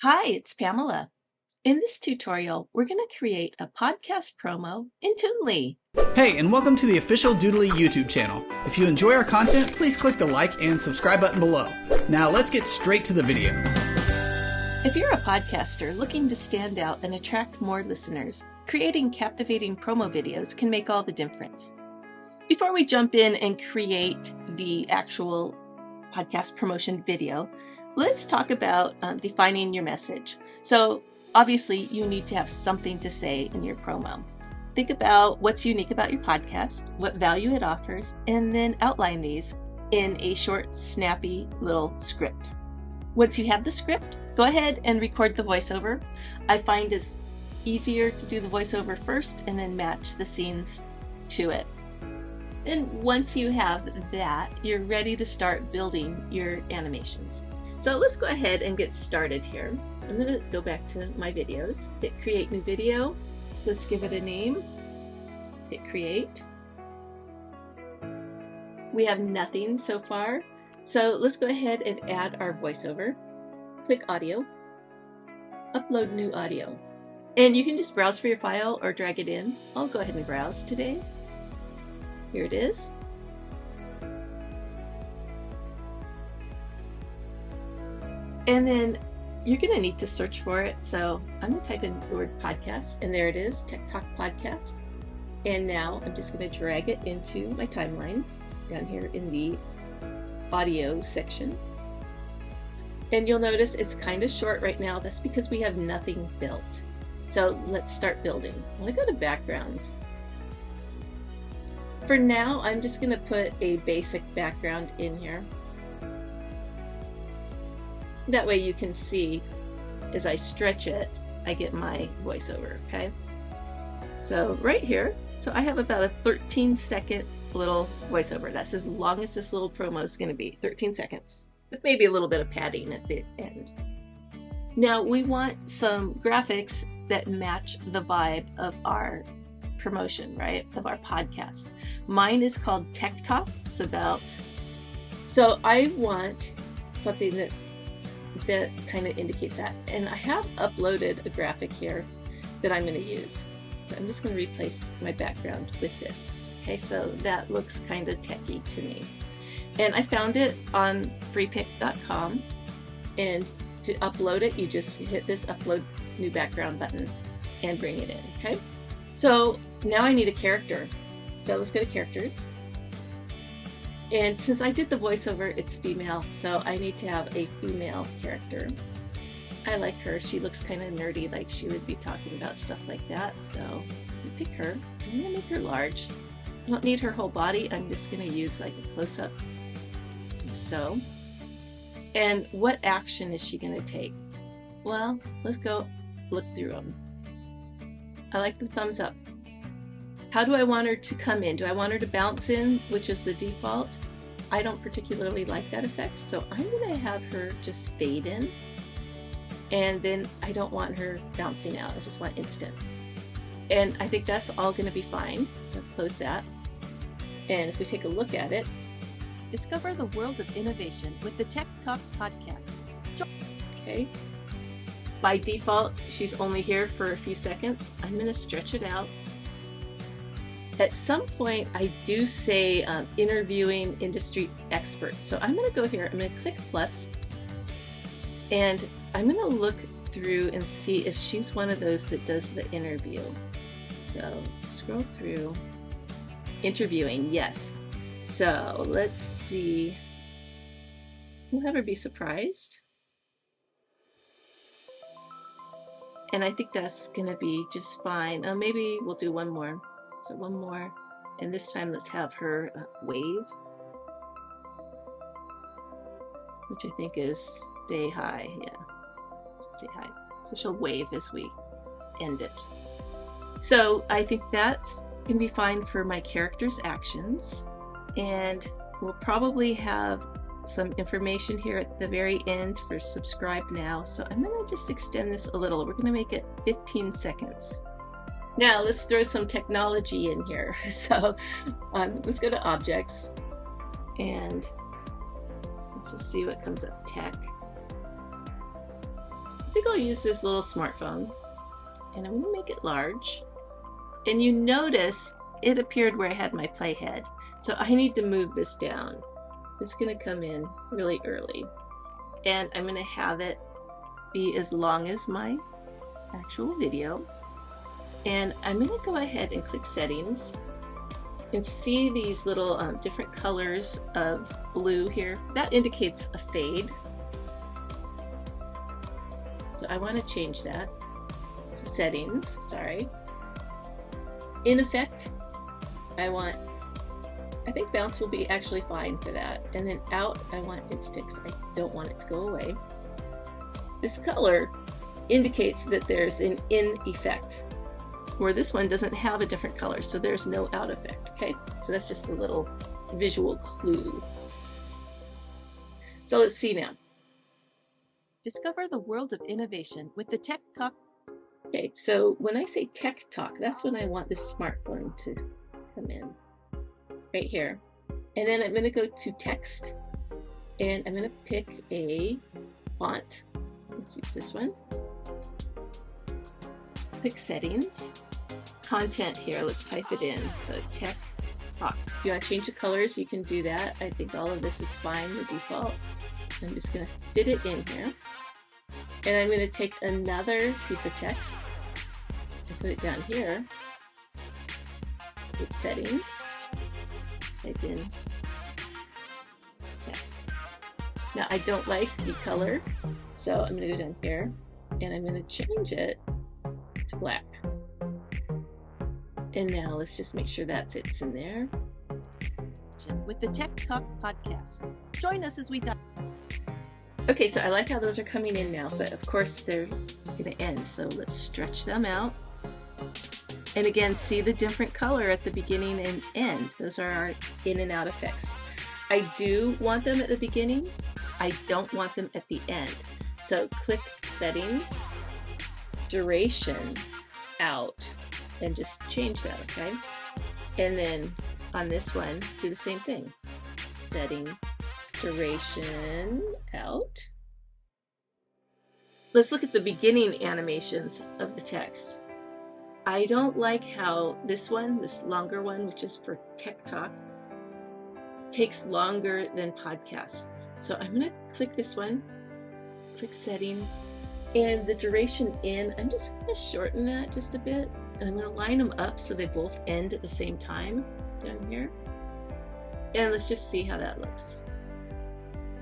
Hi, it's Pamela. In this tutorial, we're going to create a podcast promo in Toonly. Hey, and welcome to the official Doodly YouTube channel. If you enjoy our content, please click the like and subscribe button below. Now let's get straight to the video. If you're a podcaster looking to stand out and attract more listeners, creating captivating promo videos can make all the difference. Before we jump in and create the actual podcast promotion video, let's talk about defining your message. So obviously you need to have something to say in your promo. Think about what's unique about your podcast, what value it offers, and then outline these in a short, snappy little script. Once you have the script, go ahead and record the voiceover. I find it's easier to do the voiceover first and then match the scenes to it. Then once you have that, you're ready to start building your animations. So let's go ahead and get started here. I'm going to go back to my videos, hit create new video. Let's give it a name, hit create. We have nothing so far. So let's go ahead and add our voiceover. Click audio, upload new audio. And you can just browse for your file or drag it in. I'll go ahead and browse today. Here it is. And then you're going to need to search for it. So I'm going to type in the word podcast, and there it is, Tech Talk Podcast. And now I'm just going to drag it into my timeline down here in the audio section. And you'll notice it's kind of short right now. That's because we have nothing built. So let's start building. I'm going to go to backgrounds. For now, I'm just going to put a basic background in here. That way you can see as I stretch it, I get my voiceover, okay? So right here, so I have about a 13-second little voiceover. That's as long as this little promo is going to be, 13 seconds, with maybe a little bit of padding at the end. Now we want some graphics that match the vibe of our promotion, right? Of our podcast. Mine is called Tech Talk. It's about, so I want something that kind of indicates that. And I have uploaded a graphic here that I'm going to use. So I'm just going to replace my background with this. Okay, so that looks kind of techy to me. And I found it on freepik.com. And to upload it, you just hit this upload new background button and bring it in, okay? So now I need a character. So let's go to characters. And since I did the voiceover, it's female, so I need to have a female character. I like her. She looks kind of nerdy, like she would be talking about stuff like that. So I pick her. I'm gonna make her large. I don't need her whole body. I'm just gonna use like a close-up. So, and what action is she gonna take? Well, let's go look through them. I like the thumbs up. How do I want her to come in? Do I want her to bounce in, which is the default? I don't particularly like that effect, so I'm going to have her just fade in. And then I don't want her bouncing out. I just want instant. And I think that's all going to be fine. So close that. And if we take a look at it, discover the world of innovation with the Tech Talk Podcast. Okay. By default, she's only here for a few seconds. I'm going to stretch it out. At some point, I do say interviewing industry experts. So I'm going to go here, I'm going to click plus, and I'm going to look through and see if she's one of those that does the interview. So scroll through, interviewing, yes. So let's see, we'll have her be surprised. And I think that's going to be just fine. Maybe we'll do one more. So one more, and this time let's have her wave, which I think is stay high. Yeah, so stay high. So she'll wave as we end it. So I think that's gonna be fine for my character's actions, and we'll probably have some information here at the very end for subscribe now. So I'm gonna just extend this a little. We're gonna make it 15 seconds. Now let's throw some technology in here. So let's go to objects and let's just see what comes up. Tech. I think I'll use this little smartphone, and I'm going to make it large. And you notice it appeared where I had my playhead. So I need to move this down. It's going to come in really early. And I'm going to have it be as long as my actual video. And I'm going to go ahead and click settings and see these little different colors of blue here. That indicates a fade. So I want to change that. So settings, sorry. In effect, I think bounce will be actually fine for that. And then out, I want it sticks. I don't want it to go away. This color indicates that there's an in effect, where this one doesn't have a different color, so there's no out effect, okay? So that's just a little visual clue. So let's see now. Discover the world of innovation with the Tech Talk. Okay, so when I say Tech Talk, that's when I want this smartphone to come in, right here. And then I'm gonna go to text, and I'm gonna pick a font. Let's use this one. Click settings. Content here, let's type it in. So Tech Talk. If you want to change the colors, you can do that. I think all of this is fine, the default. I'm just going to fit it in here. And I'm going to take another piece of text and put it down here. Hit settings. Type in text. Now I don't like the color, so I'm going to go down here and I'm going to change it to black. And now let's just make sure that fits in there. With the Tech Talk podcast. Join us as we dive. Okay, so I like how those are coming in now, but of course they're going to end. So let's stretch them out. And again, see the different color at the beginning and end. Those are our in and out effects. I do want them at the beginning. I don't want them at the end. So click settings, duration, out, and just change that, okay? And then on this one, do the same thing. Setting, duration, out. Let's look at the beginning animations of the text. I don't like how this one, this longer one, which is for Tech Talk, takes longer than podcast. So I'm gonna click this one, click settings, and the duration in, I'm just gonna shorten that just a bit. And I'm going to line them up so they both end at the same time down here. And let's just see how that looks.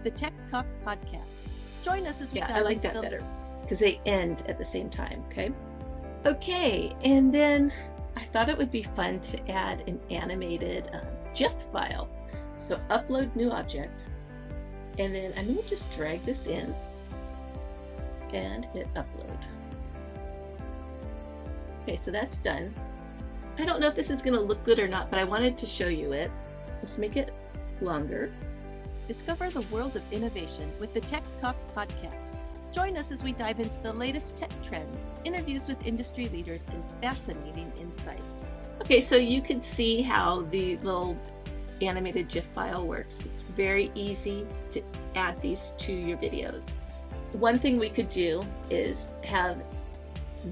The Tech Talk podcast. Join us as we dive I like that better because they end at the same time, okay? Okay, and then I thought it would be fun to add an animated GIF file. So upload new object. And then I'm going to just drag this in and hit upload. Okay, so that's done. I don't know if this is going to look good or not, but I wanted to show you it. Let's make it longer. Discover the world of innovation with the Tech Talk podcast. Join us as we dive into the latest tech trends, interviews with industry leaders, and fascinating insights. Okay, so you can see how the little animated GIF file works. It's very easy to add these to your videos. One thing we could do is have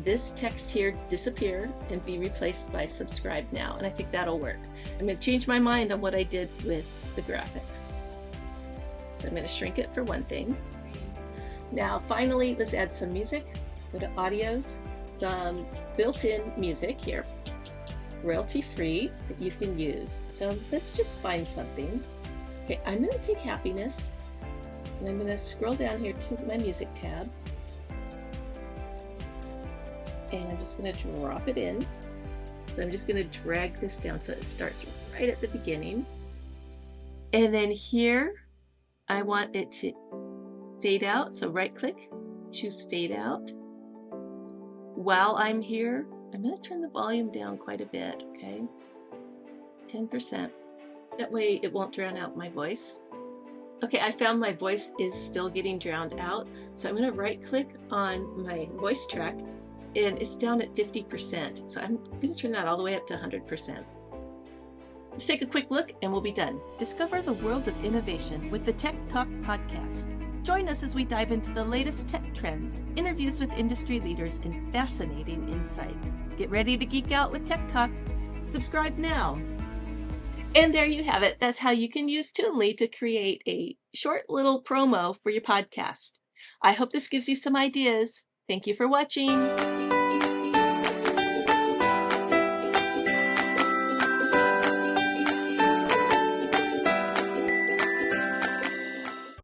this text here disappear and be replaced by subscribe now, and I think that'll work. I'm going to change my mind on what I did with the graphics. So I'm going to shrink it for one thing. Now finally, let's add some music. Go to audios, some built-in music here, royalty free, that you can use. So let's just find something. Okay, I'm going to take happiness and I'm going to scroll down here to my music tab. And I'm just going to drop it in. So I'm just going to drag this down so it starts right at the beginning. And then here, I want it to fade out. So right click, choose fade out. While I'm here, I'm going to turn the volume down quite a bit, okay? 10%. That way it won't drown out my voice. Okay, I found my voice is still getting drowned out. So I'm going to right click on my voice track, and it's down at 50%. So I'm going to turn that all the way up to 100%. Let's take a quick look and we'll be done. Discover the world of innovation with the Tech Talk podcast. Join us as we dive into the latest tech trends, interviews with industry leaders, and fascinating insights. Get ready to geek out with Tech Talk. Subscribe now. And there you have it. That's how you can use Toonly to create a short little promo for your podcast. I hope this gives you some ideas. Thank you for watching.